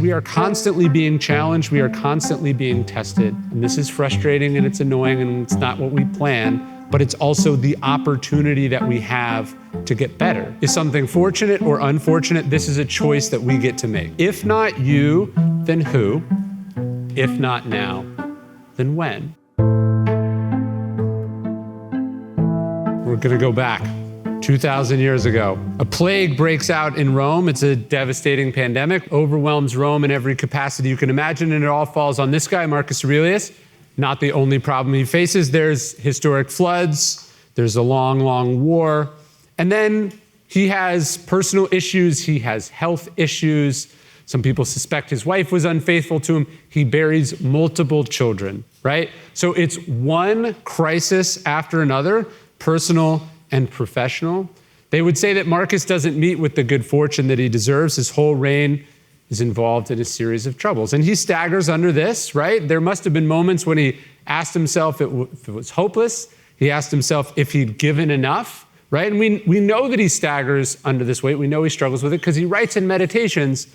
we are constantly being challenged, we are constantly being tested. And this is frustrating and it's annoying and it's not what we plan, but it's also the opportunity that we have to get better. Is something fortunate or unfortunate? This is a choice that we get to make. If not you, then who? If not now, then when? We're gonna go back 2,000 years ago. A plague breaks out in Rome. It's a devastating pandemic, overwhelms Rome in every capacity you can imagine, and it all falls on this guy, Marcus Aurelius. Not the only problem he faces. There's historic floods, there's a long, long war, and then he has personal issues, he has health issues. Some people suspect his wife was unfaithful to him. He buries multiple children, right? So it's one crisis after another, personal and professional. They would say that Marcus doesn't meet with the good fortune that he deserves. His whole reign is involved in a series of troubles. And he staggers under this, right? There must have been moments when he asked himself if it was hopeless. He asked himself if he'd given enough, right? And we know that he staggers under this weight. We know he struggles with it because he writes in Meditations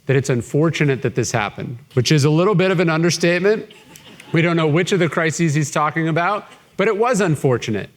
that it's unfortunate that this happened, which is a little bit of an understatement. We don't know which of the crises he's talking about, but it was unfortunate.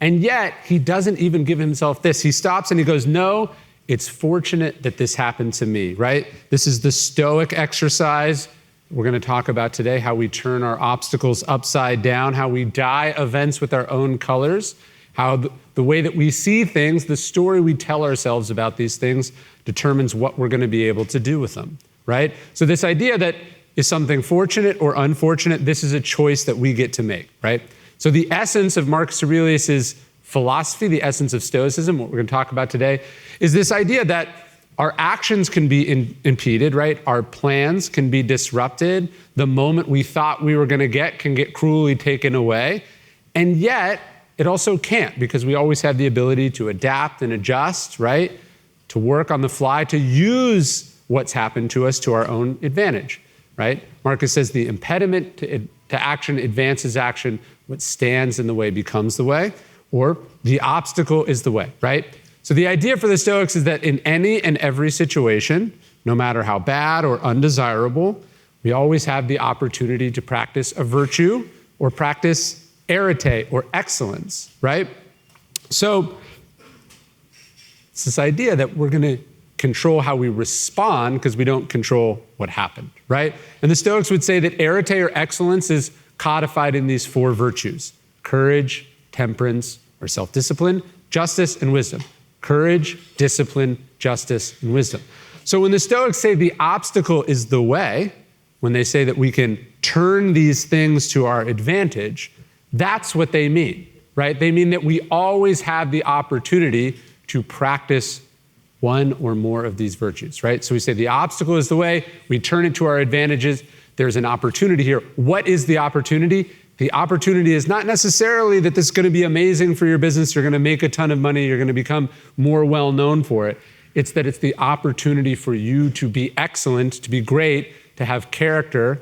And yet, he doesn't even give himself this. He stops and he goes, no, it's fortunate that this happened to me, right? This is the Stoic exercise we're going to talk about today, how we turn our obstacles upside down, how we dye events with our own colors, how the way that we see things, the story we tell ourselves about these things determines what we're going to be able to do with them, right? So this idea that is something fortunate or unfortunate, this is a choice that we get to make, right? So the essence of Marcus Aurelius's philosophy, the essence of Stoicism, what we're going to talk about today, is this idea that our actions can be impeded, right? Our plans can be disrupted. The moment we thought we were going to get can get cruelly taken away. And yet, it also can't, because we always have the ability to adapt and adjust, right? To work on the fly, to use what's happened to us to our own advantage, right? Marcus says the impediment to action advances action. What stands in the way becomes the way, or the obstacle is the way, right? So the idea for the Stoics is that in any and every situation, no matter how bad or undesirable, we always have the opportunity to practice a virtue or practice arete or excellence, right? So it's this idea that we're going to control how we respond because we don't control what happened, right? And the Stoics would say that arete or excellence is codified in these four virtues: courage, temperance, or self-discipline, justice, and wisdom. Courage, discipline, justice, and wisdom. So when the Stoics say the obstacle is the way, when they say that we can turn these things to our advantage, that's what they mean, right? They mean that we always have the opportunity to practice one or more of these virtues, right? So we say the obstacle is the way, we turn it to our advantages. There's an opportunity here. What is the opportunity? The opportunity is not necessarily that this is going to be amazing for your business, you're going to make a ton of money, you're going to become more well-known for it. It's that it's the opportunity for you to be excellent, to be great, to have character,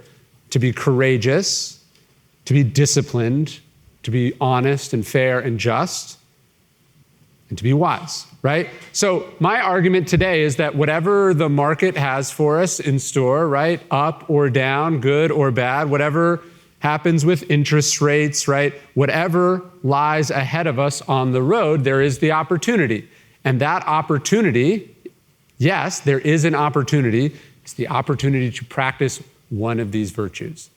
to be courageous, to be disciplined, to be honest and fair and just, and to be wise, right? So my argument today is that whatever the market has for us in store, right, up or down, good or bad, whatever happens with interest rates, right, whatever lies ahead of us on the road, there is the opportunity. And that opportunity, yes, there is an opportunity. It's the opportunity to practice one of these virtues,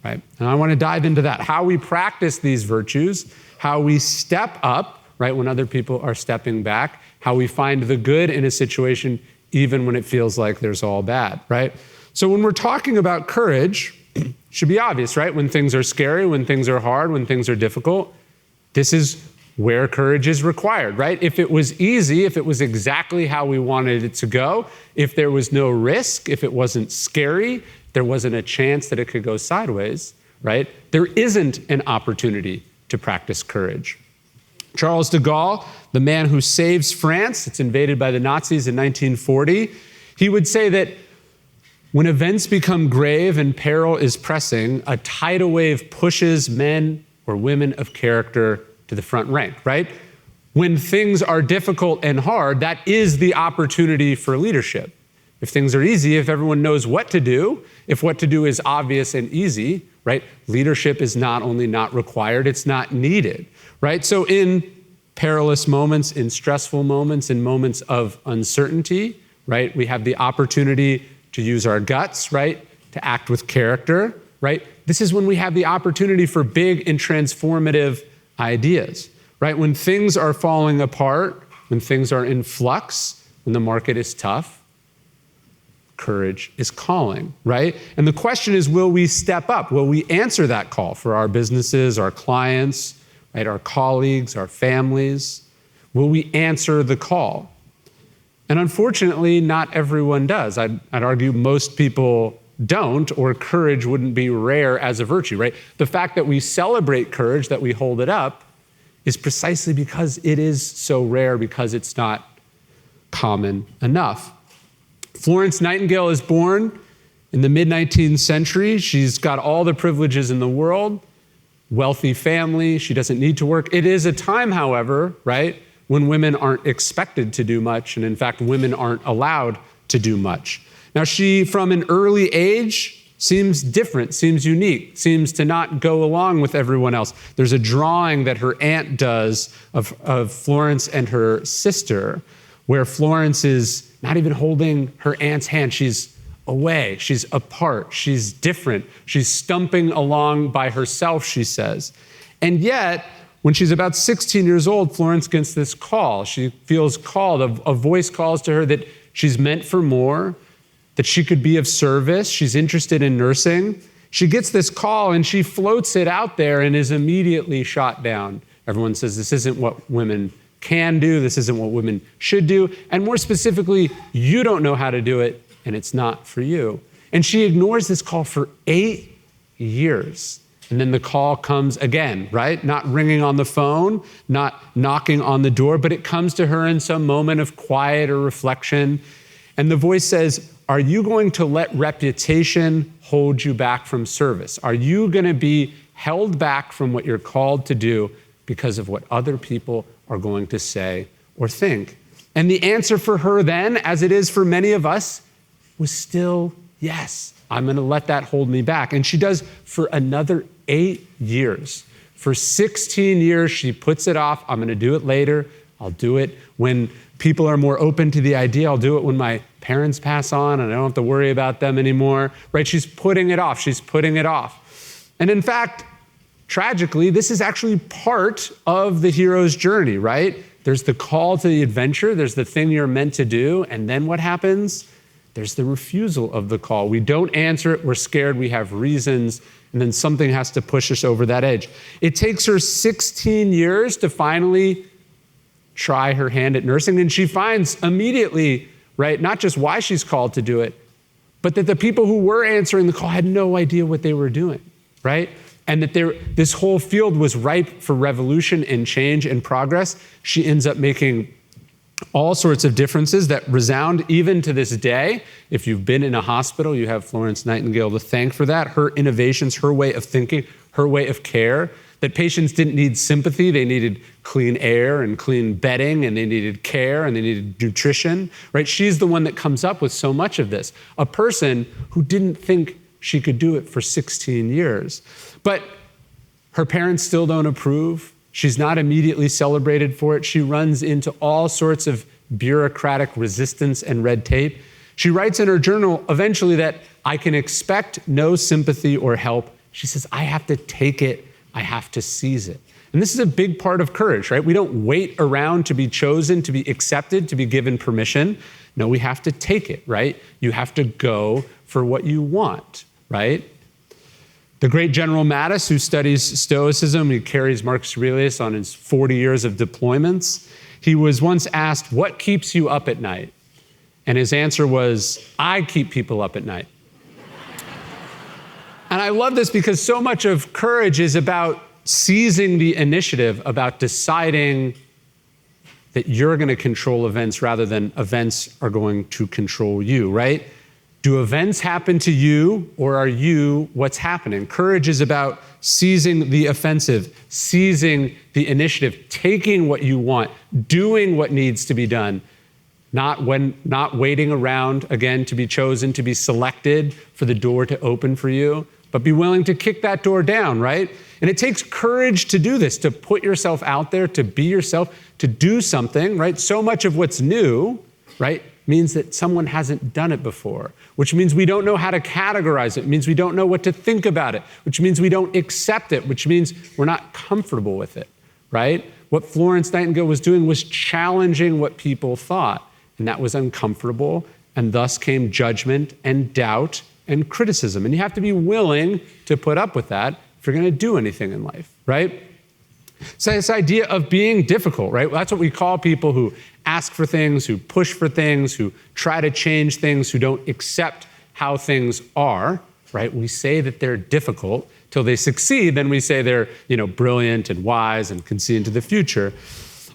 right? And I want to dive into that, how we practice these virtues, how we step up, right, when other people are stepping back, how we find the good in a situation even when it feels like there's all bad, right? So when we're talking about courage, it should be obvious, right? When things are scary, when things are hard, when things are difficult, this is where courage is required, right? If it was easy, if it was exactly how we wanted it to go, if there was no risk, if it wasn't scary, there wasn't a chance that it could go sideways, right? There isn't an opportunity to practice courage. Charles de Gaulle, the man who saves France, it's invaded by the Nazis in 1940, he would say that when events become grave and peril is pressing, a tidal wave pushes men or women of character to the front rank, right? When things are difficult and hard, that is the opportunity for leadership. If things are easy, if everyone knows what to do, if what to do is obvious and easy, right? Leadership is not only not required, it's not needed, right? So in perilous moments, in stressful moments, in moments of uncertainty, right? We have the opportunity to use our guts, right? To act with character, right? This is when we have the opportunity for big and transformative ideas, right? When things are falling apart, when things are in flux, when the market is tough, courage is calling, right? And the question is, will we step up? Will we answer that call for our businesses, our clients, right? Our colleagues, our families? Will we answer the call? And unfortunately, not everyone does. I'd argue most people don't, or courage wouldn't be rare as a virtue, right? The fact that we celebrate courage, that we hold it up, is precisely because it is so rare, because it's not common enough. Florence Nightingale is born in the mid-19th century. She's got all the privileges in the world, wealthy family, she doesn't need to work. It is a time, however, right, when women aren't expected to do much, and in fact, women aren't allowed to do much. Now, she, from an early age, seems different, seems unique, seems to not go along with everyone else. There's a drawing that her aunt does of Florence and her sister, where Florence is not even holding her aunt's hand. She's away, she's apart, she's different, she's stumping along by herself, she says. And yet, when she's about 16 years old, Florence gets this call. She feels called, a voice calls to her that she's meant for more, that she could be of service. She's interested in nursing. She gets this call and she floats it out there and is immediately shot down. Everyone says this isn't what women can do, this isn't what women should do, and more specifically, you don't know how to do it, and it's not for you. And she ignores this call for 8 years. And then the call comes again, right? Not ringing on the phone, not knocking on the door, but it comes to her in some moment of quiet or reflection. And the voice says, are you going to let reputation hold you back from service? Are you going to be held back from what you're called to do because of what other people are going to say or think? And the answer for her then, as it is for many of us, was still yes. I'm going to let that hold me back. And she does for another 8 years. For 16 years, she puts it off. I'm going to do it later. I'll do it when people are more open to the idea. I'll do it when my parents pass on and I don't have to worry about them anymore, right? She's putting it off. She's putting it off. And in fact, tragically, this is actually part of the hero's journey, right? There's the call to the adventure. There's the thing you're meant to do. And then what happens? There's the refusal of the call. We don't answer it. We're scared. We have reasons. And then something has to push us over that edge. It takes her 16 years to finally try her hand at nursing. And she finds immediately, right, not just why she's called to do it, but that the people who were answering the call had no idea what they were doing, right? And that this whole field was ripe for revolution and change and progress. She ends up making all sorts of differences that resound even to this day. If you've been in a hospital, you have Florence Nightingale to thank for that. Her innovations, her way of thinking, her way of care, that patients didn't need sympathy, they needed clean air and clean bedding, and they needed care and they needed nutrition, right? She's the one that comes up with so much of this. A person who didn't think she could do it for 16 years. But her parents still don't approve. She's not immediately celebrated for it. She runs into all sorts of bureaucratic resistance and red tape. She writes in her journal eventually that I can expect no sympathy or help. She says, I have to take it. I have to seize it. And this is a big part of courage, right? We don't wait around to be chosen, to be accepted, to be given permission. No, we have to take it, right? You have to go for what you want, right? The great General Mattis, who studies Stoicism, he carries Marcus Aurelius on his 40 years of deployments. He was once asked, what keeps you up at night? And his answer was, I keep people up at night. And I love this because so much of courage is about seizing the initiative, about deciding that you're going to control events rather than events are going to control you, right? Do events happen to you, or are you what's happening? Courage is about seizing the offensive, seizing the initiative, taking what you want, doing what needs to be done, not waiting around, again, to be chosen, to be selected for the door to open for you, but be willing to kick that door down, right? And it takes courage to do this, to put yourself out there, to be yourself, to do something, right? So much of what's new, right, means that someone hasn't done it before, which means we don't know how to categorize it, means we don't know what to think about it, which means we don't accept it, which means we're not comfortable with it, right? What Florence Nightingale was doing was challenging what people thought. And that was uncomfortable, and thus came judgment and doubt and criticism. And you have to be willing to put up with that if you're going to do anything in life, right? So this idea of being difficult, right? That's what we call people who ask for things, who push for things, who try to change things, who don't accept how things are, right? We say that they're difficult till they succeed. Then we say they're, brilliant and wise and can see into the future.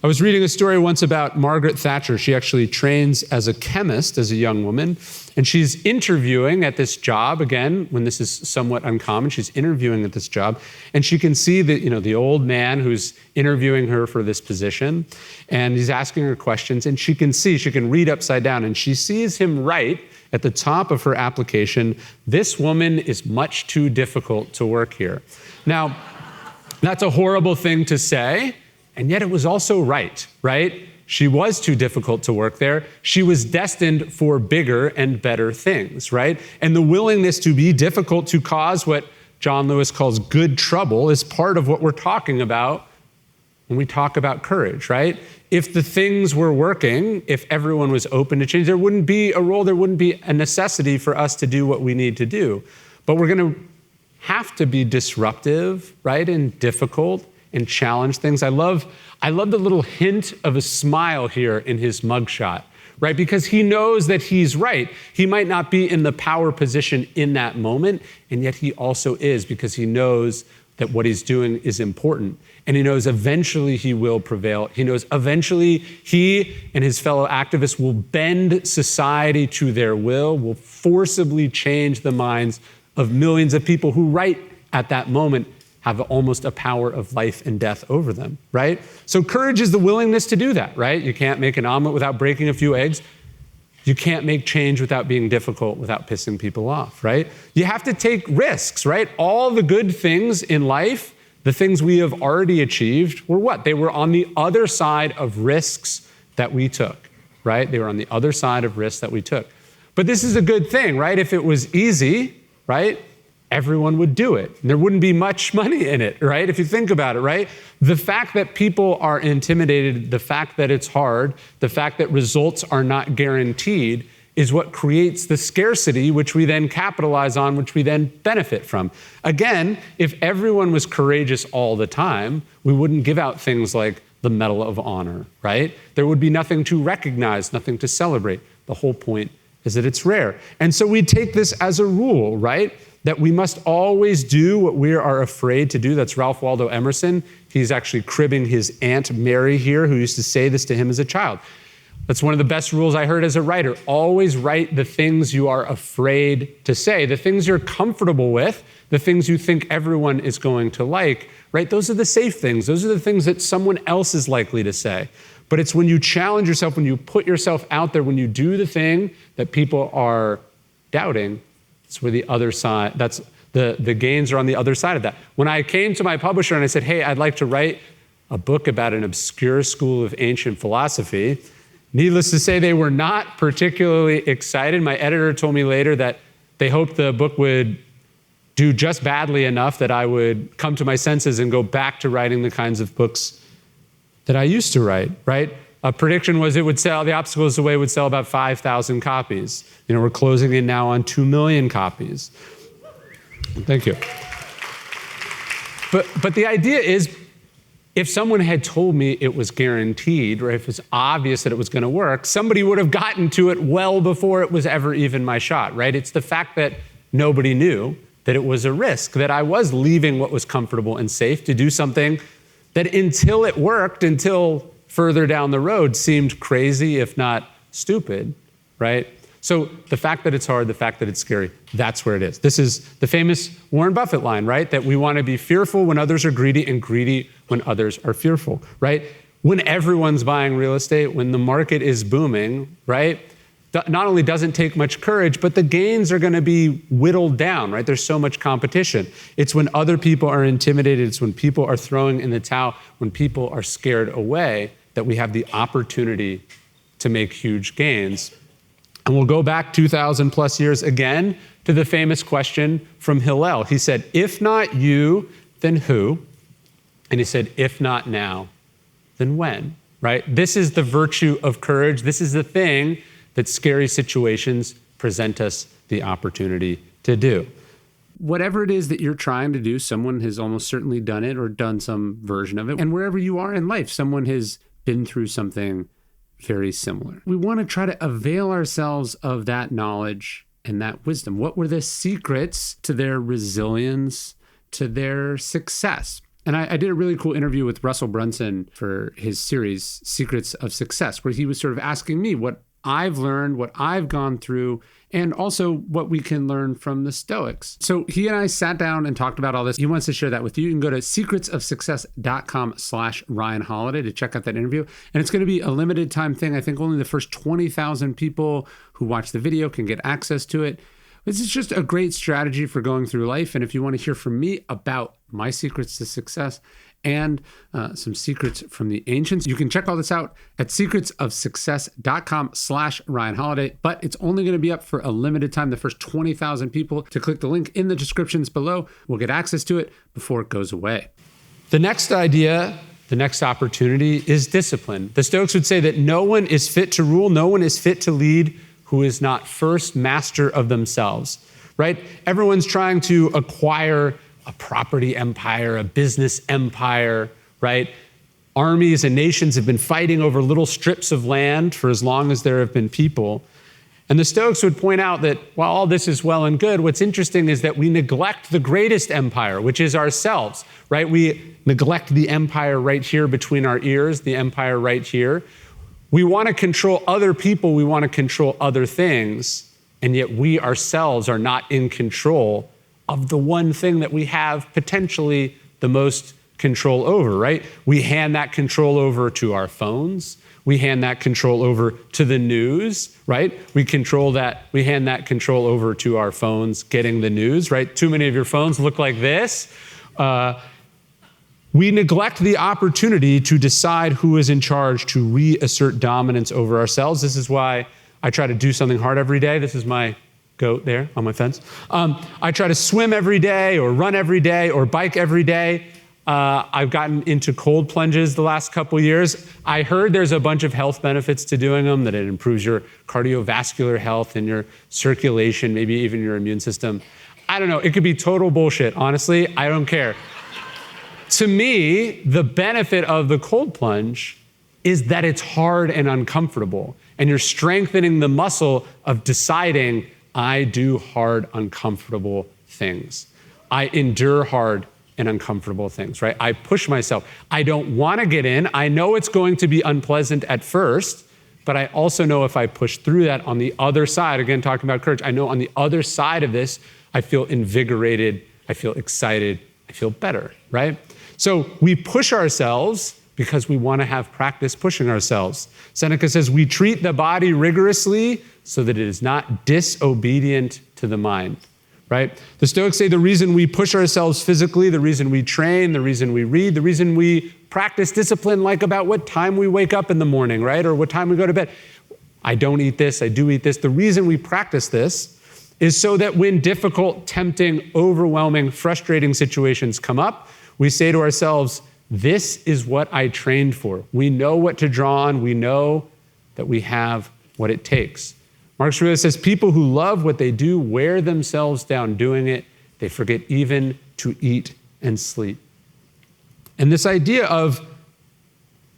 I was reading a story once about Margaret Thatcher. She actually trains as a chemist as a young woman, and she's interviewing at this job, again, when this is somewhat uncommon, she's interviewing at this job, and she can see the old man who's interviewing her for this position, and he's asking her questions, and she can read upside down, and she sees him write at the top of her application, "This woman is much too difficult to work here." Now, that's a horrible thing to say, and yet it was also right? She was too difficult to work there. She was destined for bigger and better things, right? And the willingness to be difficult, to cause what John Lewis calls good trouble, is part of what we're talking about when we talk about courage, right? If the things were working, if everyone was open to change, there wouldn't be a role, there wouldn't be a necessity for us to do what we need to do. But we're going to have to be disruptive, right, and difficult, and challenge things. I love the little hint of a smile here in his mugshot, right? Because he knows that he's right. He might not be in the power position in that moment, and yet he also is, because he knows that what he's doing is important. And he knows eventually he will prevail. He knows eventually he and his fellow activists will bend society to their will forcibly change the minds of millions of people who right at that moment have almost a power of life and death over them, right? So courage is the willingness to do that, right? You can't make an omelet without breaking a few eggs. You can't make change without being difficult, without pissing people off, right? You have to take risks, right? All the good things in life, the things we have already achieved, were what? They were on the other side of risks that we took, right? They were on the other side of risks that we took. But this is a good thing, right? If it was easy, right, everyone would do it. And there wouldn't be much money in it, right? If you think about it, right? The fact that people are intimidated, the fact that it's hard, the fact that results are not guaranteed is what creates the scarcity, which we then capitalize on, which we then benefit from. Again, if everyone was courageous all the time, we wouldn't give out things like the Medal of Honor, right? There would be nothing to recognize, nothing to celebrate. The whole point is that it's rare. And so we take this as a rule, right? That we must always do what we are afraid to do. That's Ralph Waldo Emerson. He's actually cribbing his Aunt Mary here, who used to say this to him as a child. That's one of the best rules I heard as a writer. Always write the things you are afraid to say, the things you're comfortable with, the things you think everyone is going to like, right? Those are the safe things. Those are the things that someone else is likely to say. But it's when you challenge yourself, when you put yourself out there, when you do the thing that people are doubting, it's where the other side, that's the gains are on the other side of that. When I came to my publisher and I said, hey, I'd like to write a book about an obscure school of ancient philosophy, needless to say, they were not particularly excited. My editor told me later that they hoped the book would do just badly enough that I would come to my senses and go back to writing the kinds of books that I used to write, right? A prediction was it would sell, The Obstacle Is the Way would sell about 5,000 copies. We're closing in now on 2 million copies. Thank you. But the idea is, if someone had told me it was guaranteed, or if it's obvious that it was going to work, somebody would have gotten to it well before it was ever even my shot, right? It's the fact that nobody knew that it was a risk, that I was leaving what was comfortable and safe to do something that until it worked, until further down the road, seemed crazy, if not stupid, right? So the fact that it's hard, the fact that it's scary, that's where it is. This is the famous Warren Buffett line, right? That we want to be fearful when others are greedy and greedy when others are fearful, right? when everyone's buying real estate, when the market is booming, right? Not only doesn't take much courage, but the gains are going to be whittled down, right? There's so much competition. It's when other people are intimidated, it's when people are throwing in the towel, when people are scared away, that we have the opportunity to make huge gains. And we'll go back 2,000 plus years again to the famous question from Hillel. He said, if not you, then who? And he said, if not now, then when, right? This is the virtue of courage. This is the thing that scary situations present us the opportunity to do. Whatever it is that you're trying to do, someone has almost certainly done it or done some version of it. And wherever you are in life, someone has been through something very similar. We want to try to avail ourselves of that knowledge and that wisdom. What were the secrets to their resilience, to their success? And I did a really cool interview with Russell Brunson for his series, Secrets of Success, where he was sort of asking me what I've learned, what I've gone through, and also what we can learn from the Stoics. So he and I sat down and talked about all this. He wants to share that with you. You can go to secretsofsuccess.com/Ryan Holiday to check out that interview. And it's going to be a limited time thing. I think only the first 20,000 people who watch the video can get access to it. This is just a great strategy for going through life. And if you want to hear from me about my secrets to success and some secrets from the ancients, you can check all this out at secretsofsuccess.com/Ryan Holiday. But it's only going to be up for a limited time. The first 20,000 people to click the link in the descriptions below will get access to it before it goes away. The next idea, the next opportunity is discipline. The Stoics would say that no one is fit to rule, no one is fit to lead who is not first master of themselves, right? Everyone's trying to acquire a property empire, a business empire, right? Armies and nations have been fighting over little strips of land for as long as there have been people. And the Stoics would point out that while all this is well and good, what's interesting is that we neglect the greatest empire, which is ourselves, right? We neglect the empire right here between our ears, the empire right here. We want to control other people, we want to control other things, and yet we ourselves are not in control of the one thing that we have potentially the most control over, right? We hand that control over to our phones. We hand that control over to the news, right? We hand that control over to our phones getting the news, right? Too many of your phones look like this. We neglect the opportunity to decide who is in charge, to reassert dominance over ourselves. This is why I try to do something hard every day. This is my goat there on my fence. I try to swim every day or run every day or bike every day. I've gotten into cold plunges the last couple years. I heard there's a bunch of health benefits to doing them, that it improves your cardiovascular health and your circulation, maybe even your immune system. I don't know. It could be total bullshit. Honestly, I don't care. To me, the benefit of the cold plunge is that it's hard and uncomfortable, and you're strengthening the muscle of deciding, I do hard, uncomfortable things. I endure hard and uncomfortable things, right? I push myself. I don't want to get in. I know it's going to be unpleasant at first, but I also know if I push through that on the other side, again, talking about courage, I know on the other side of this, I feel invigorated, I feel excited, I feel better, right? So we push ourselves because we want to have practice pushing ourselves. Seneca says, we treat the body rigorously so that it is not disobedient to the mind, right? The Stoics say the reason we push ourselves physically, the reason we train, the reason we read, the reason we practice discipline, like about what time we wake up in the morning, right? Or what time we go to bed. I don't eat this, I do eat this. The reason we practice this is so that when difficult, tempting, overwhelming, frustrating situations come up, we say to ourselves, this is what I trained for. We know what to draw on. We know that we have what it takes. Marcus Aurelius says, people who love what they do wear themselves down doing it. They forget even to eat and sleep. And this idea of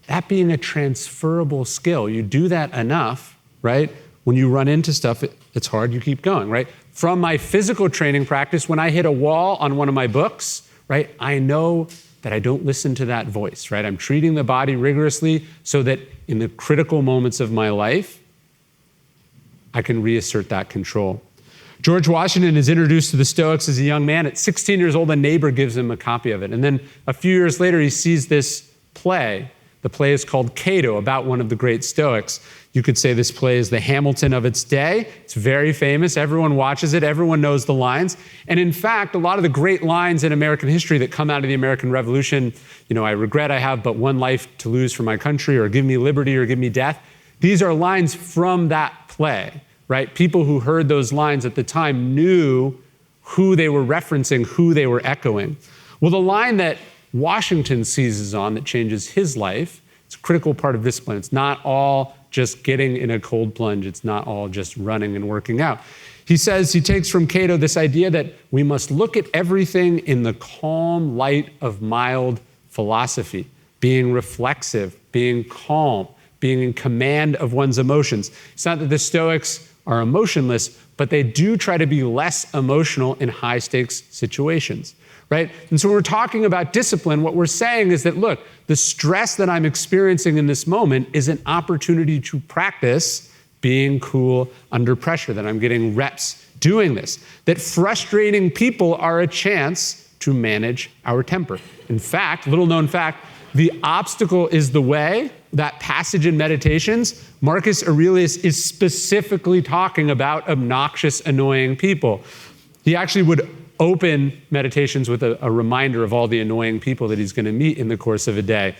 that being a transferable skill, you do that enough, right? When you run into stuff, it's hard, you keep going, right? From my physical training practice, when I hit a wall on one of my books, right, I know that I don't listen to that voice, right? I'm treating the body rigorously so that in the critical moments of my life, I can reassert that control. George Washington is introduced to the Stoics as a young man. At 16 years old, a neighbor gives him a copy of it. And then a few years later, he sees this play The play is called Cato, about one of the great Stoics. You could say this play is the Hamilton of its day. It's very famous. Everyone watches it. Everyone knows the lines. And in fact, a lot of the great lines in American history that come out of the American Revolution, I regret I have but one life to lose for my country, or give me liberty, or give me death. These are lines from that play, right? People who heard those lines at the time knew who they were referencing, who they were echoing. Well, the line that Washington seizes on that changes his life, it's a critical part of discipline. It's not all just getting in a cold plunge. It's not all just running and working out. He takes from Cato this idea that we must look at everything in the calm light of mild philosophy, being reflexive, being calm, being in command of one's emotions. It's not that the Stoics are emotionless, but they do try to be less emotional in high stakes situations, right? And so when we're talking about discipline, what we're saying is that, look, the stress that I'm experiencing in this moment is an opportunity to practice being cool under pressure, that I'm getting reps doing this, that frustrating people are a chance to manage our temper. In fact, little known fact, the obstacle is the way. That passage in Meditations, Marcus Aurelius is specifically talking about obnoxious, annoying people. He actually would open Meditations with a reminder of all the annoying people that he's going to meet in the course of a day.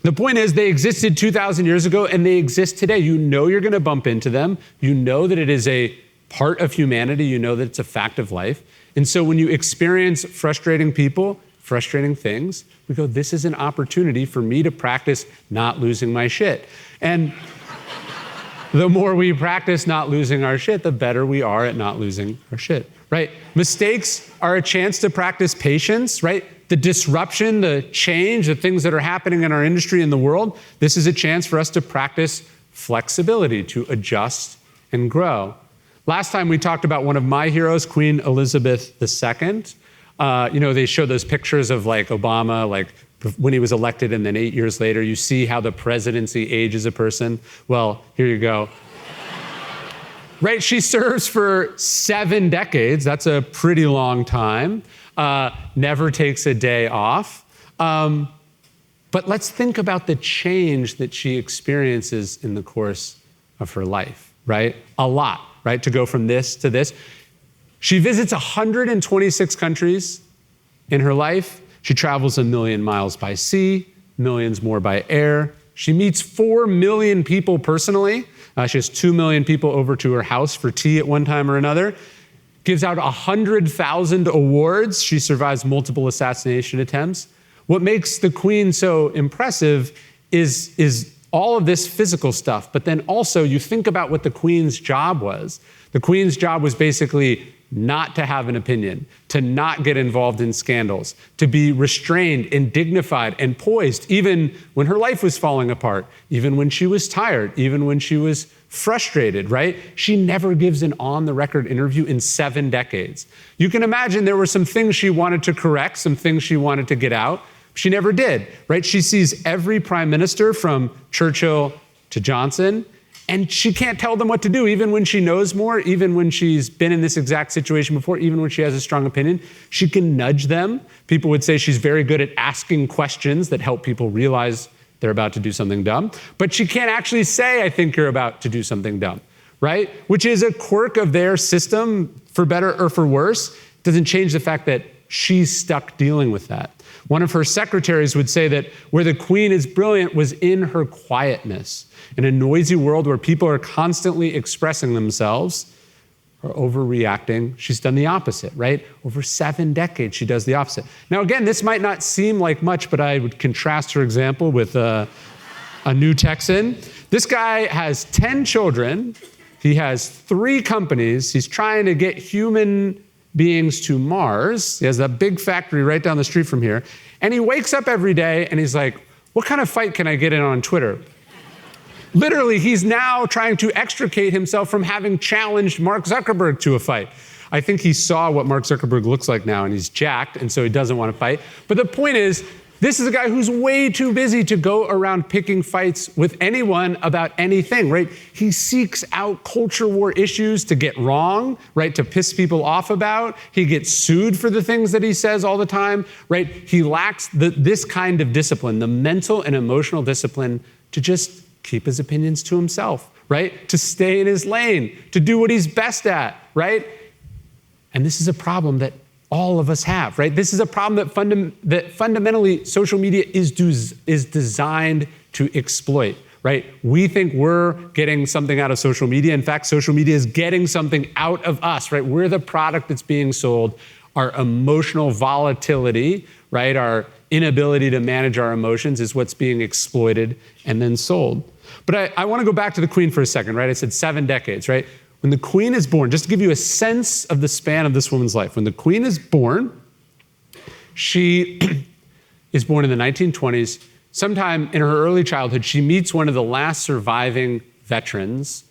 The point is, they existed 2,000 years ago and they exist today. You know you're going to bump into them. You know that it is a part of humanity. You know that it's a fact of life. And so when you experience frustrating people, frustrating things, we go, this is an opportunity for me to practice not losing my shit. And the more we practice not losing our shit, the better we are at not losing our shit, right? Mistakes are a chance to practice patience, right? The disruption, the change, the things that are happening in our industry and the world, this is a chance for us to practice flexibility, to adjust and grow. Last time we talked about one of my heroes, Queen Elizabeth II. They show those pictures of Obama, when he was elected, and then 8 years later, you see how the presidency ages a person. Well, here you go. Right, she serves for 7 decades. That's a pretty long time. Never takes a day off. But let's think about the change that she experiences in the course of her life, right? A lot, right? To go from this to this. She visits 126 countries in her life. She travels 1 million miles by sea, millions more by air. She meets 4 million people personally. She has 2 million people over to her house for tea at one time or another. Gives out 100,000 awards. She survives multiple assassination attempts. What makes the Queen so impressive is all of this physical stuff, but then also you think about what the Queen's job was. The Queen's job was basically not to have an opinion, to not get involved in scandals, to be restrained and dignified and poised, even when her life was falling apart, even when she was tired, even when she was frustrated, right? She never gives an on-the-record interview in 7 decades. You can imagine there were some things she wanted to correct, some things she wanted to get out. She never did, right? She sees every prime minister from Churchill to Johnson, and she can't tell them what to do, even when she knows more, even when she's been in this exact situation before, even when she has a strong opinion. She can nudge them. People would say she's very good at asking questions that help people realize they're about to do something dumb. But she can't actually say, I think you're about to do something dumb, right? Which is a quirk of their system, for better or for worse. Doesn't change the fact that she's stuck dealing with that. One of her secretaries would say that where the Queen is brilliant was in her quietness. In a noisy world where people are constantly expressing themselves or overreacting, she's done the opposite, right? Over 7 decades, she does the opposite. Now, again, this might not seem like much, but I would contrast her example with a new Texan. This guy has 10 children. He has 3 companies. He's trying to get human beings to Mars. He has that big factory right down the street from here. And he wakes up every day and he's like, what kind of fight can I get in on Twitter? Literally, he's now trying to extricate himself from having challenged Mark Zuckerberg to a fight. I think he saw what Mark Zuckerberg looks like now and he's jacked, and so he doesn't want to fight. But the point is, This is a guy who's way too busy to go around picking fights with anyone about anything, right? He seeks out culture war issues to get wrong, right? To piss people off about. He gets sued for the things that he says all the time, right? He lacks this kind of discipline, the mental and emotional discipline to just keep his opinions to himself, right? To stay in his lane, to do what he's best at, right? And this is a problem that all of us have, right? This is a problem that fundamentally social media is designed to exploit, right? We think we're getting something out of social media. In fact, social media is getting something out of us, right? We're the product that's being sold. Our emotional volatility, right? Our inability to manage our emotions is what's being exploited and then sold. But I want to go back to the Queen for a second, right? I said 7 decades, right? When the Queen is born, just to give you a sense of the span of this woman's life, when the Queen is born, she is born in the 1920s. Sometime in her early childhood, she meets one of the last surviving veterans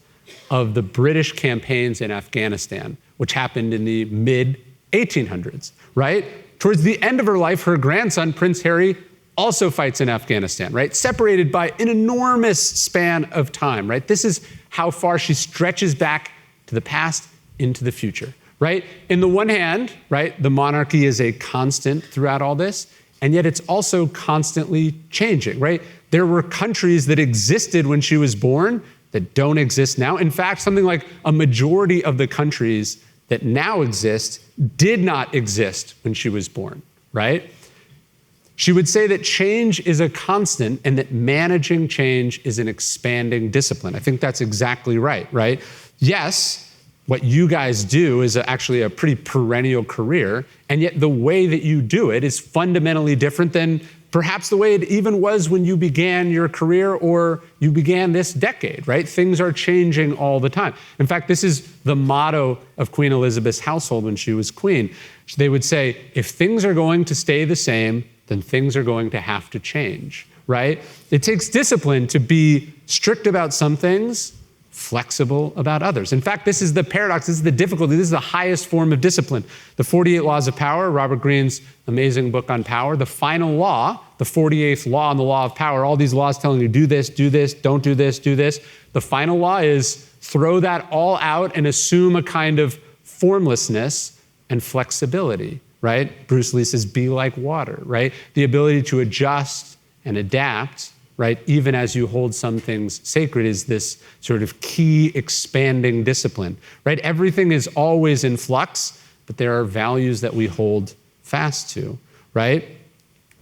of the British campaigns in Afghanistan, which happened in the mid-1800s, right? Towards the end of her life, her grandson, Prince Harry, also fights in Afghanistan, right? Separated by an enormous span of time, right? This is how far she stretches back to the past into the future, right? In the one hand, right, the monarchy is a constant throughout all this, and yet it's also constantly changing, right? There were countries that existed when she was born that don't exist now. In fact, something like a majority of the countries that now exist did not exist when she was born, right? She would say that change is a constant and that managing change is an expanding discipline. I think that's exactly right, right? Yes, what you guys do is actually a pretty perennial career, and yet the way that you do it is fundamentally different than perhaps the way it even was when you began your career or you began this decade, right? Things are changing all the time. In fact, this is the motto of Queen Elizabeth's household when she was queen. They would say, if things are going to stay the same, then things are going to have to change, right? It takes discipline to be strict about some things, flexible about others. In fact, this is the paradox, this is the difficulty, this is the highest form of discipline. The 48 Laws of Power, Robert Greene's amazing book on power, the final law, the 48th law on the law of power, all these laws telling you do this, don't do this, do this. The final law is throw that all out and assume a kind of formlessness and flexibility, right? Bruce Lee says, be like water, right? The ability to adjust and adapt, right? Even as you hold some things sacred is this sort of key expanding discipline, right? Everything is always in flux, but there are values that we hold fast to, right?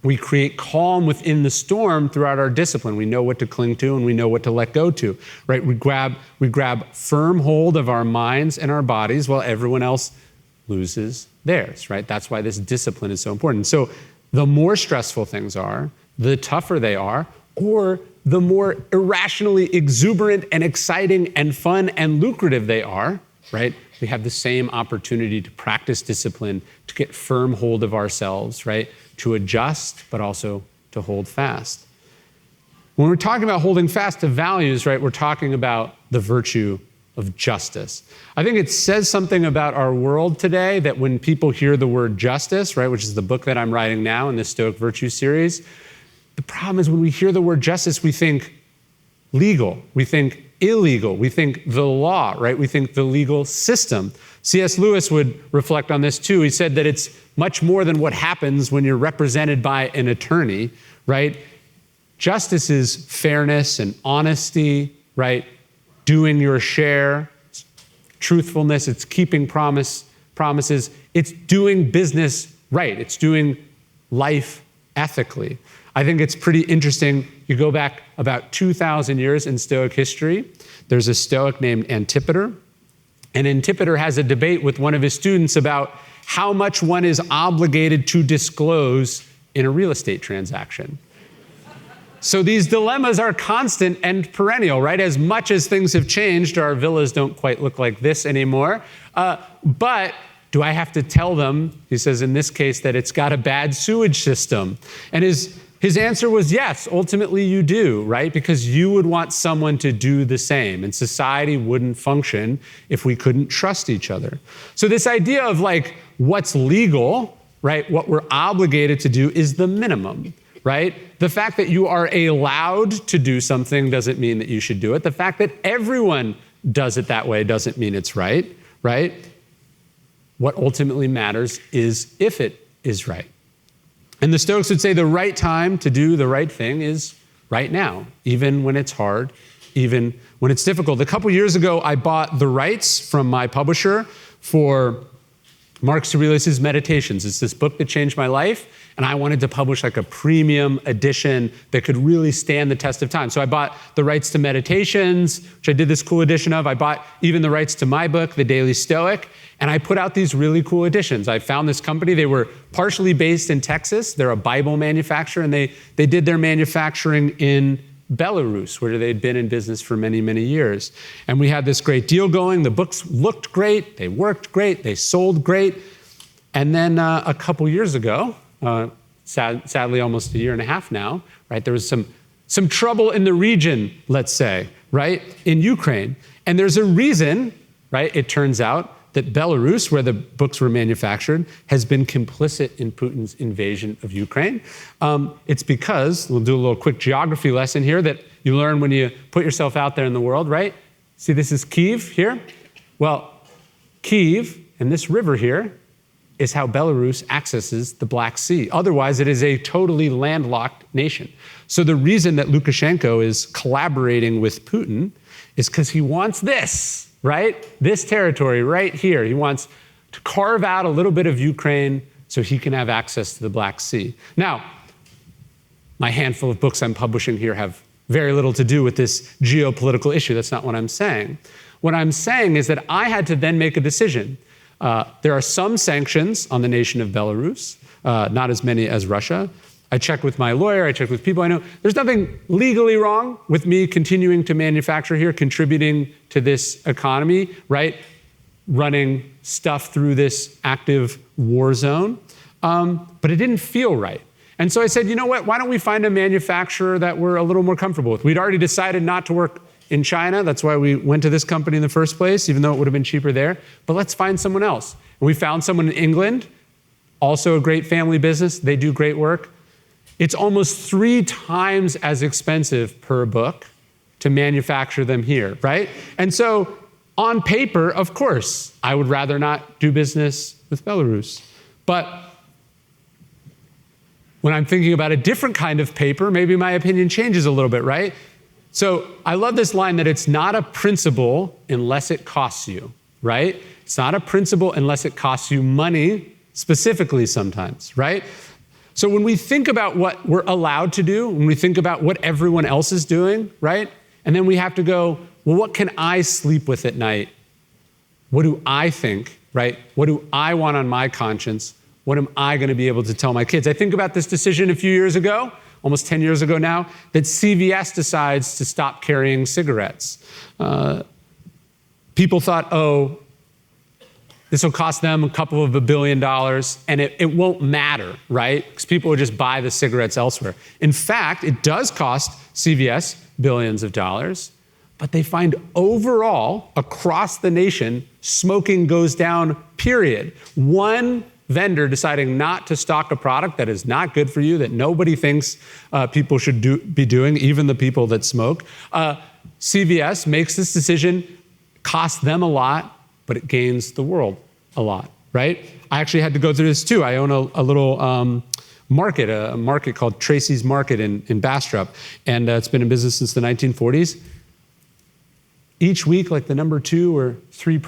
We create calm within the storm throughout our discipline. We know what to cling to and we know what to let go to, right? We grab firm hold of our minds and our bodies while everyone else loses theirs, right? That's why this discipline is so important. So the more stressful things are, the tougher they are, or the more irrationally exuberant and exciting and fun and lucrative they are, right? We have the same opportunity to practice discipline, to get firm hold of ourselves, right? To adjust, but also to hold fast. When we're talking about holding fast to values, right, we're talking about the virtue of justice. I think it says something about our world today that when people hear the word justice, right, which is the book that I'm writing now in the Stoic Virtue series, the problem is when we hear the word justice, we think legal, we think illegal, we think the law, right? We think the legal system. C.S. Lewis would reflect on this too. He said that it's much more than what happens when you're represented by an attorney, right? Justice is fairness and honesty, right? Doing your share, truthfulness, it's keeping promises, it's doing business right, it's doing life ethically. I think it's pretty interesting. You go back about 2,000 years in Stoic history. There's a Stoic named Antipater. And Antipater has a debate with one of his students about how much one is obligated to disclose in a real estate transaction. So these dilemmas are constant and perennial, right? As much as things have changed, our villas don't quite look like this anymore. But do I have to tell them, he says in this case, that it's got a bad sewage system? And his answer was yes, ultimately you do, right? Because you would want someone to do the same, and society wouldn't function if we couldn't trust each other. So this idea of like what's legal, right? What we're obligated to do is the minimum, right? The fact that you are allowed to do something doesn't mean that you should do it. The fact that everyone does it that way doesn't mean it's right, right? What ultimately matters is if it is right. And the Stoics would say the right time to do the right thing is right now, even when it's hard, even when it's difficult. A couple years ago, I bought the rights from my publisher for Mark Aurelius' Meditations. It's this book that changed my life, and I wanted to publish like a premium edition that could really stand the test of time. So I bought the rights to Meditations, which I did this cool edition of. I bought even the rights to my book, The Daily Stoic, and I put out these really cool editions. I found this company. They were partially based in Texas. They're a Bible manufacturer, and they did their manufacturing in Belarus, where they'd been in business for many, many years. And we had this great deal going. The books looked great. They worked great. They sold great. And then a couple years ago, sadly almost a year and a half now, right, there was some trouble in the region, let's say, right, in Ukraine. And there's a reason, right, it turns out, that Belarus, where the books were manufactured, has been complicit in Putin's invasion of Ukraine. It's because, we'll do a little quick geography lesson here that you learn when you put yourself out there in the world, right? See, this is Kyiv here. Well, Kyiv and this river here is how Belarus accesses the Black Sea. Otherwise, it is a totally landlocked nation. So the reason that Lukashenko is collaborating with Putin is because he wants this, right? This territory right here. He wants to carve out a little bit of Ukraine so he can have access to the Black Sea. Now, my handful of books I'm publishing here have very little to do with this geopolitical issue. That's not what I'm saying. What I'm saying is that I had to then make a decision. There are some sanctions on the nation of Belarus, not as many as Russia. I checked with my lawyer, I checked with people I know. There's nothing legally wrong with me continuing to manufacture here, contributing to this economy, right? Running stuff through this active war zone. But it didn't feel right. And so I said, you know what, why don't we find a manufacturer that we're a little more comfortable with? We'd already decided not to work in China. That's why we went to this company in the first place, even though it would have been cheaper there. But let's find someone else. And we found someone in England, also a great family business. They do great work. It's almost 3 times as expensive per book to manufacture them here, right? And so on paper, of course, I would rather not do business with Belarus. But when I'm thinking about a different kind of paper, maybe my opinion changes a little bit, right? So I love this line that it's not a principle unless it costs you, right? It's not a principle unless it costs you money, specifically sometimes, right? So when we think about what we're allowed to do, when we think about what everyone else is doing, right? And then we have to go, well, what can I sleep with at night? What do I think, right? What do I want on my conscience? What am I going to be able to tell my kids? I think about this decision a few years ago, almost 10 years ago now, that CVS decides to stop carrying cigarettes. People thought, oh, this will cost them a couple of $1 billion, and it won't matter, right? Because people will just buy the cigarettes elsewhere. In fact, it does cost CVS billions of dollars, but they find overall, across the nation, smoking goes down, period. One vendor deciding not to stock a product that is not good for you, that nobody thinks people should be doing, even the people that smoke. CVS makes this decision, costs them a lot, but it gains the world a lot, right? I actually had to go through this too. I own a little market, a market called Tracy's Market in Bastrop, and it's been in business since the 1940s. Each week, like the number 2 or 3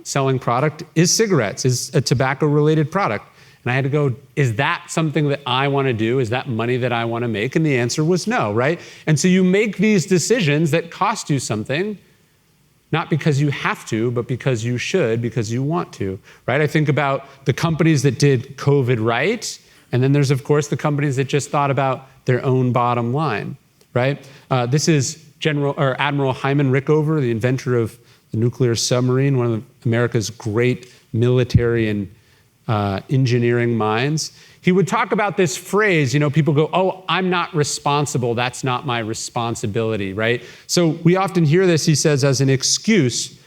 selling product is cigarettes, is a tobacco-related product. And I had to go, is that something that I want to do? Is that money that I want to make? And the answer was no, right? And so you make these decisions that cost you something, not because you have to, but because you should, because you want to, right? I think about the companies that did COVID right, and then there's, of course, the companies that just thought about their own bottom line, right? This is Admiral Hyman Rickover, the inventor of the nuclear submarine, one of America's great military and engineering minds. He would talk about this phrase, people go, oh, I'm not responsible, that's not my responsibility, right? So we often hear this, he says, as an excuse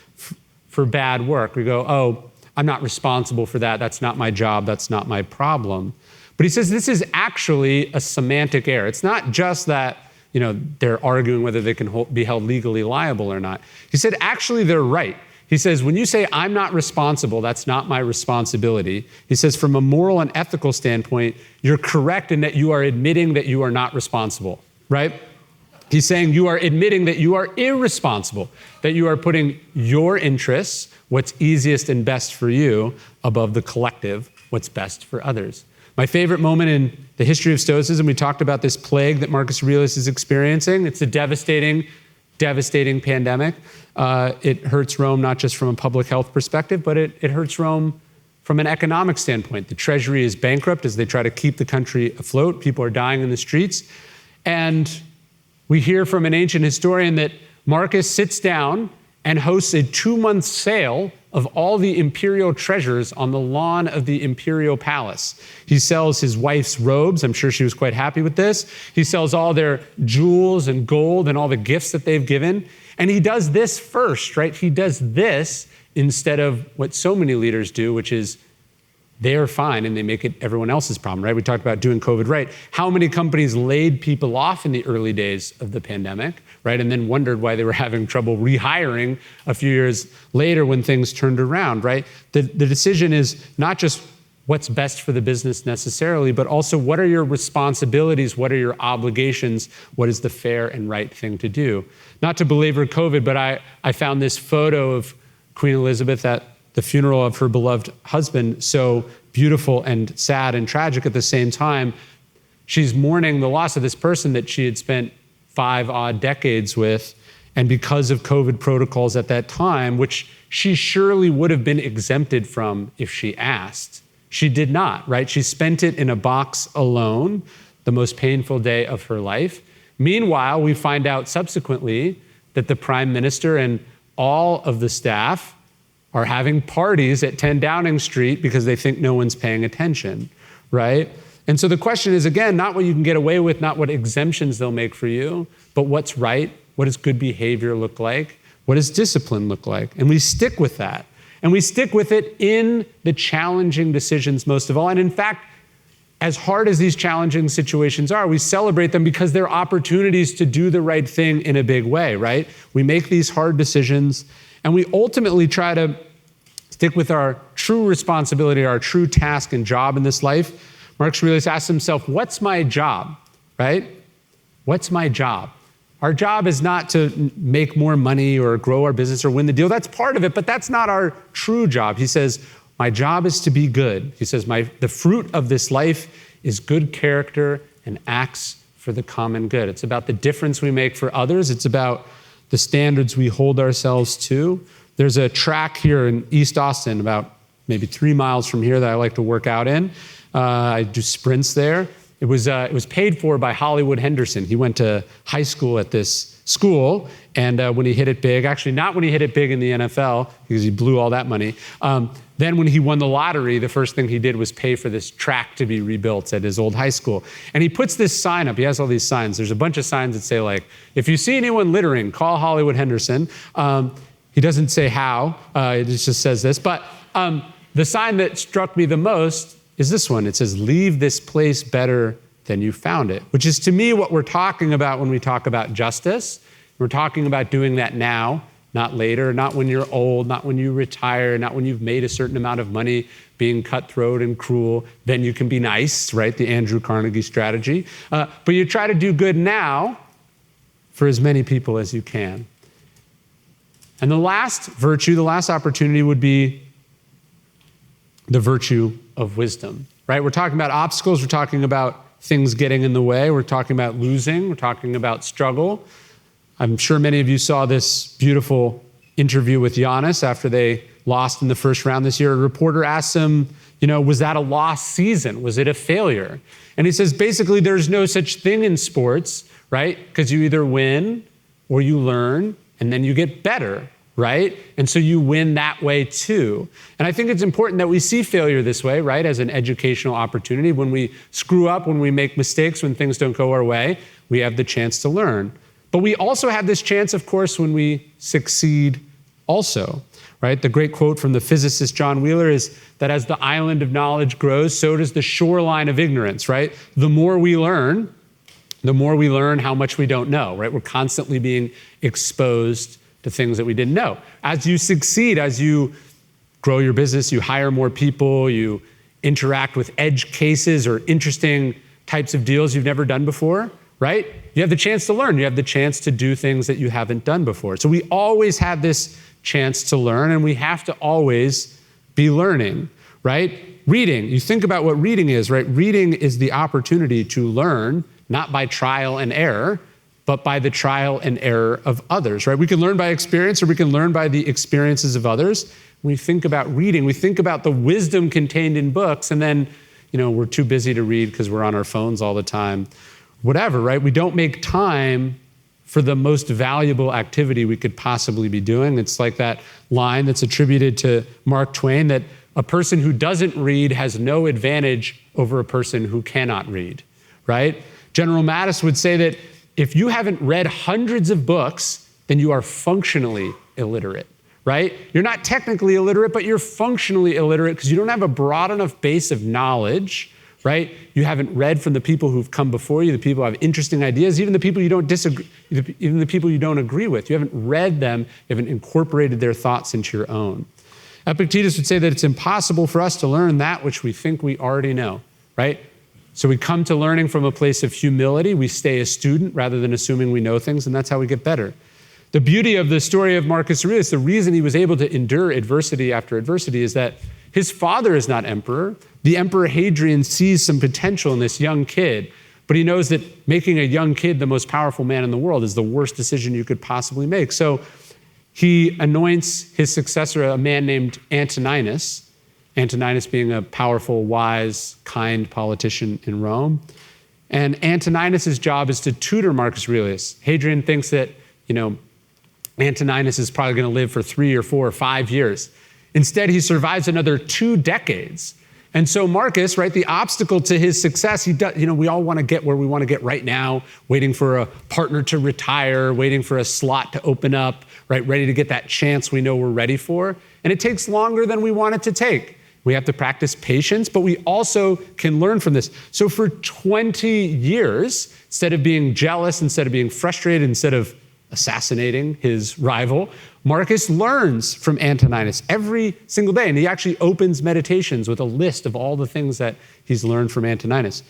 for bad work. We go, oh, I'm not responsible for that, that's not my job, that's not my problem. But he says this is actually a semantic error. It's not just that they're arguing whether they can be held legally liable or not. He said, actually, they're right. He says, when you say I'm not responsible, that's not my responsibility. He says, from a moral and ethical standpoint, you're correct in that you are admitting that you are not responsible, right? He's saying you are admitting that you are irresponsible, that you are putting your interests, what's easiest and best for you, above the collective, what's best for others. My favorite moment in the history of Stoicism, we talked about this plague that Marcus Aurelius is experiencing. It's a devastating pandemic. It hurts Rome not just from a public health perspective, but it hurts Rome from an economic standpoint. The treasury is bankrupt as they try to keep the country afloat. People are dying in the streets. And we hear from an ancient historian that Marcus sits down and hosts a 2-month sale of all the imperial treasures on the lawn of the imperial palace. He sells his wife's robes. I'm sure she was quite happy with this. He sells all their jewels and gold and all the gifts that they've given. And he does this first, right? He does this instead of what so many leaders do, which is they're fine and they make it everyone else's problem, right? We talked about doing COVID right. How many companies laid people off in the early days of the pandemic, right? And then wondered why they were having trouble rehiring a few years later when things turned around, right? The decision is not just what's best for the business necessarily, but also what are your responsibilities? What are your obligations? What is the fair and right thing to do? Not to belabor COVID, but I found this photo of Queen Elizabeth at the funeral of her beloved husband, so beautiful and sad and tragic at the same time. She's mourning the loss of this person that she had spent 5 odd decades with. And because of COVID protocols at that time, which she surely would have been exempted from if she asked, she did not, right? She spent it in a box alone, the most painful day of her life. Meanwhile, we find out subsequently that the prime minister and all of the staff are having parties at 10 Downing Street because they think no one's paying attention, right? And so the question is, again, not what you can get away with, not what exemptions they'll make for you, but what's right, what does good behavior look like, what does discipline look like? And we stick with that. And we stick with it in the challenging decisions most of all. And in fact, as hard as these challenging situations are, we celebrate them because they're opportunities to do the right thing in a big way, right? We make these hard decisions and we ultimately try to stick with our true responsibility, our true task and job in this life. Marcus Aurelius asks himself, what's my job, right? What's my job? Our job is not to make more money or grow our business or win the deal. That's part of it, but that's not our true job. He says, my job is to be good. He says, the fruit of this life is good character and acts for the common good. It's about the difference we make for others. It's about the standards we hold ourselves to. There's a track here in East Austin, about maybe 3 miles from here, that I like to work out in. I do sprints there. It was paid for by Hollywood Henderson. He went to high school at this school, and when he hit it big, actually not when he hit it big in the NFL, because he blew all that money, then when he won the lottery, the first thing he did was pay for this track to be rebuilt at his old high school. And he puts this sign up. He has all these signs. There's a bunch of signs that say, like, if you see anyone littering, call Hollywood Henderson. He doesn't say how. It just says this. But the sign that struck me the most is this one. It says, leave this place better than you found it, which is to me what we're talking about when we talk about justice. We're talking about doing that now, not later, not when you're old, not when you retire, not when you've made a certain amount of money being cutthroat and cruel. Then you can be nice, right? The Andrew Carnegie strategy. But you try to do good now for as many people as you can. And the last virtue, the last opportunity would be the virtue of wisdom, right? We're talking about obstacles. We're talking about things getting in the way. We're talking about losing. We're talking about struggle. I'm sure many of you saw this beautiful interview with Giannis after they lost in the first round this year. A reporter asked him, was that a lost season? Was it a failure? And he says, basically, there's no such thing in sports, right? Because you either win or you learn and then you get better, right? And so you win that way too. And I think it's important that we see failure this way, right? As an educational opportunity. When we screw up, when we make mistakes, when things don't go our way, we have the chance to learn. But we also have this chance, of course, when we succeed also, right? The great quote from the physicist John Wheeler is that as the island of knowledge grows, so does the shoreline of ignorance, right? The more we learn how much we don't know, right? We're constantly being exposed to things that we didn't know. As you succeed, as you grow your business, you hire more people, you interact with edge cases or interesting types of deals you've never done before, right? You have the chance to learn. You have the chance to do things that you haven't done before. So we always have this chance to learn, and we have to always be learning, right? Reading, you think about what reading is, right? Reading is the opportunity to learn, not by trial and error, but by the trial and error of others, right? We can learn by experience, or we can learn by the experiences of others. When we think about reading, we think about the wisdom contained in books, and then, we're too busy to read because we're on our phones all the time. Whatever, right? We don't make time for the most valuable activity we could possibly be doing. It's like that line that's attributed to Mark Twain, that a person who doesn't read has no advantage over a person who cannot read, right? General Mattis would say that if you haven't read hundreds of books, then you are functionally illiterate, right? You're not technically illiterate, but you're functionally illiterate because you don't have a broad enough base of knowledge, right? You haven't read from the people who've come before you, the people who have interesting ideas, even the people you don't disagree, even the people you don't agree with. You haven't read them, you haven't incorporated their thoughts into your own. Epictetus would say that it's impossible for us to learn that which we think we already know, right? So we come to learning from a place of humility. We stay a student rather than assuming we know things, and that's how we get better. The beauty of the story of Marcus Aurelius, the reason he was able to endure adversity after adversity, is that his father is not emperor. The Emperor Hadrian sees some potential in this young kid, but he knows that making a young kid the most powerful man in the world is the worst decision you could possibly make. So he anoints his successor, a man named Antoninus, Antoninus being a powerful, wise, kind politician in Rome. And Antoninus's job is to tutor Marcus Aurelius. Hadrian thinks that, Antoninus is probably going to live for 3 or 4 or 5 years. Instead, he survives another 2 decades. And so Marcus, right, the obstacle to his success, we all want to get where we want to get right now, waiting for a partner to retire, waiting for a slot to open up, right, ready to get that chance we know we're ready for. And it takes longer than we want it to take. We have to practice patience, but we also can learn from this. So for 20 years, instead of being jealous, instead of being frustrated, instead of assassinating his rival, Marcus learns from Antoninus every single day. And he actually opens meditations with a list of all the things that he's learned from Antoninus.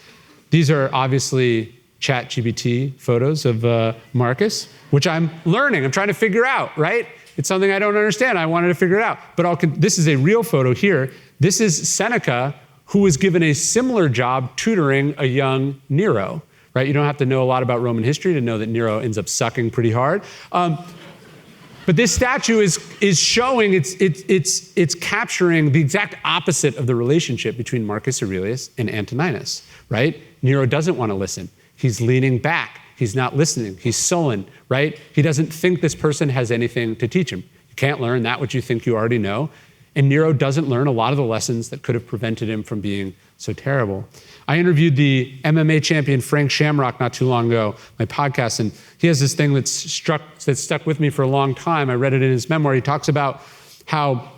These are obviously ChatGPT photos of Marcus, which I'm learning. I'm trying to figure out, right? It's something I don't understand. I wanted to figure it out. But this is a real photo here. This is Seneca, who was given a similar job tutoring a young Nero, right? You don't have to know a lot about Roman history to know that Nero ends up sucking pretty hard. But this statue is showing, it's capturing the exact opposite of the relationship between Marcus Aurelius and Antoninus, right? Nero doesn't want to listen. He's leaning back. He's not listening. He's sullen, right? He doesn't think this person has anything to teach him. You can't learn that which you think you already know. And Nero doesn't learn a lot of the lessons that could have prevented him from being so terrible. I interviewed the MMA champion Frank Shamrock not too long ago, my podcast, and he has this thing that's stuck with me for a long time. I read it in his memoir. He talks about how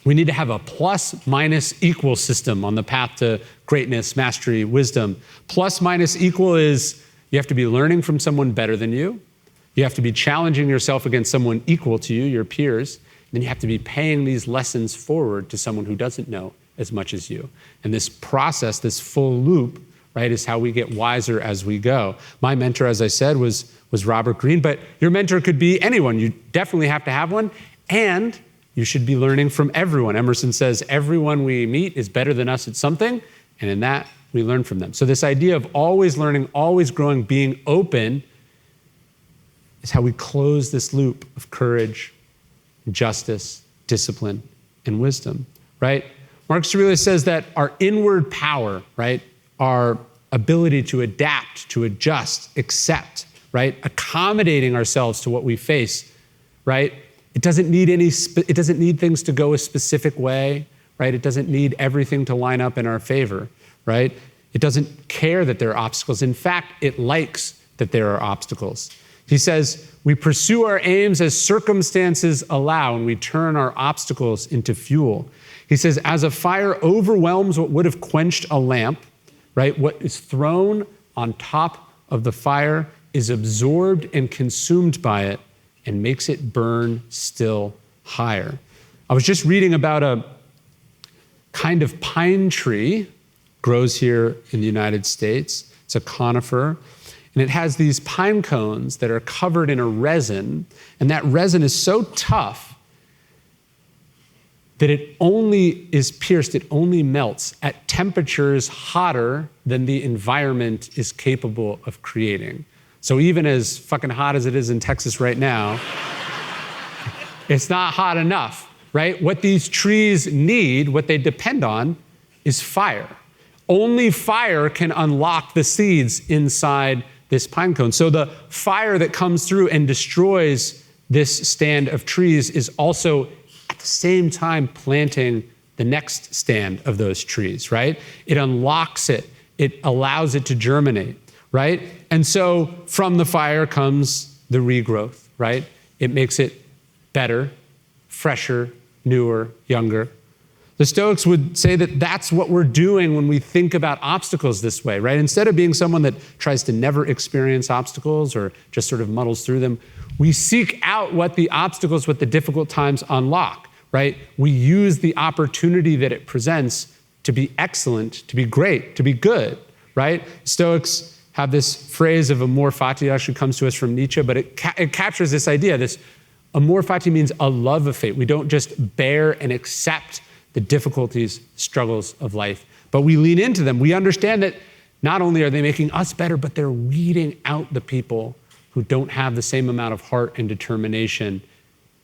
we need to have a plus, minus, equal system on the path to greatness, mastery, wisdom. Plus, minus, equal is you have to be learning from someone better than you. You have to be challenging yourself against someone equal to you, your peers. Then you have to be paying these lessons forward to someone who doesn't know as much as you. And this process, this full loop, right, is how we get wiser as we go. My mentor, as I said, was Robert Greene, but your mentor could be anyone. You definitely have to have one, and you should be learning from everyone. Emerson says, everyone we meet is better than us at something, and in that, we learn from them. So this idea of always learning, always growing, being open is how we close this loop of courage, justice, discipline, and wisdom, right? Marcus Aurelius says that our inward power, right, our ability to adapt, to adjust, accept, right, accommodating ourselves to what we face, right? It doesn't need things to go a specific way, right? It doesn't need everything to line up in our favor, right? It doesn't care that there are obstacles. In fact, it likes that there are obstacles. He says, we pursue our aims as circumstances allow, and we turn our obstacles into fuel. He says, as a fire overwhelms what would have quenched a lamp, right? What is thrown on top of the fire is absorbed and consumed by it and makes it burn still higher. I was just reading about a kind of pine tree, grows here in the United States. It's a conifer. And it has these pine cones that are covered in a resin, and that resin is so tough that it only is pierced, it only melts at temperatures hotter than the environment is capable of creating. So even as fucking hot as it is in Texas right now, it's not hot enough, right? What these trees need, what they depend on, is fire. Only fire can unlock the seeds inside this pine cone. So the fire that comes through and destroys this stand of trees is also at the same time planting the next stand of those trees, right? It unlocks it. It allows it to germinate, right? And so from the fire comes the regrowth, right? It makes it better, fresher, newer, younger. The Stoics would say that that's what we're doing when we think about obstacles this way, right? Instead of being someone that tries to never experience obstacles or just sort of muddles through them, we seek out what the obstacles, what the difficult times unlock, right? We use the opportunity that it presents to be excellent, to be great, to be good, right? Stoics have this phrase of amor fati. It actually comes to us from Nietzsche, but it captures this idea. This amor fati means a love of fate. We don't just bear and accept the difficulties, struggles of life, but we lean into them. We understand that not only are they making us better, but they're weeding out the people who don't have the same amount of heart and determination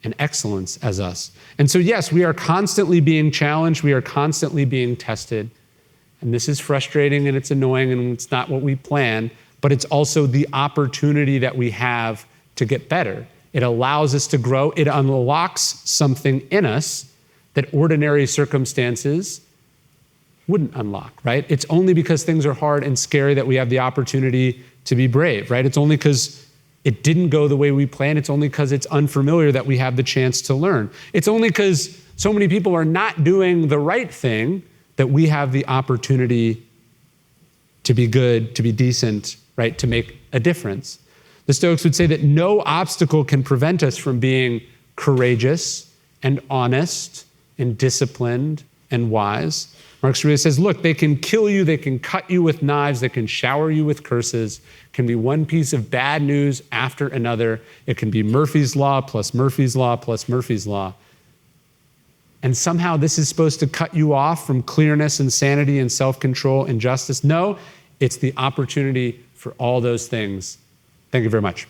and excellence as us. And so yes, we are constantly being challenged. We are constantly being tested. And this is frustrating and it's annoying and it's not what we plan, but it's also the opportunity that we have to get better. It allows us to grow. It unlocks something in us that ordinary circumstances wouldn't unlock, right? It's only because things are hard and scary that we have the opportunity to be brave, right? It's only because it didn't go the way we planned. It's only because it's unfamiliar that we have the chance to learn. It's only because so many people are not doing the right thing that we have the opportunity to be good, to be decent, right? To make a difference. The Stoics would say that no obstacle can prevent us from being courageous and honest and disciplined and wise. Marcus Aurelius says, look, they can kill you, they can cut you with knives, they can shower you with curses. It can be one piece of bad news after another. It can be Murphy's Law plus Murphy's Law plus Murphy's Law. And somehow this is supposed to cut you off from clearness and sanity and self-control and justice. No, it's the opportunity for all those things. Thank you very much.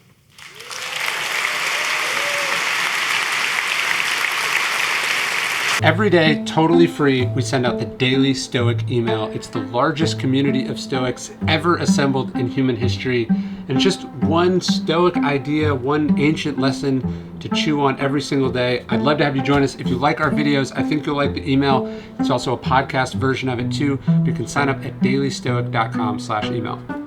Every day, totally free, we send out the daily Stoic email. It's the largest community of Stoics ever assembled in human history. And it's just one Stoic idea, one ancient lesson to chew on every single day. I'd love to have you join us. If you like our videos, I think you'll like the email. It's also a podcast version of it too. You can sign up at dailystoic.com/email.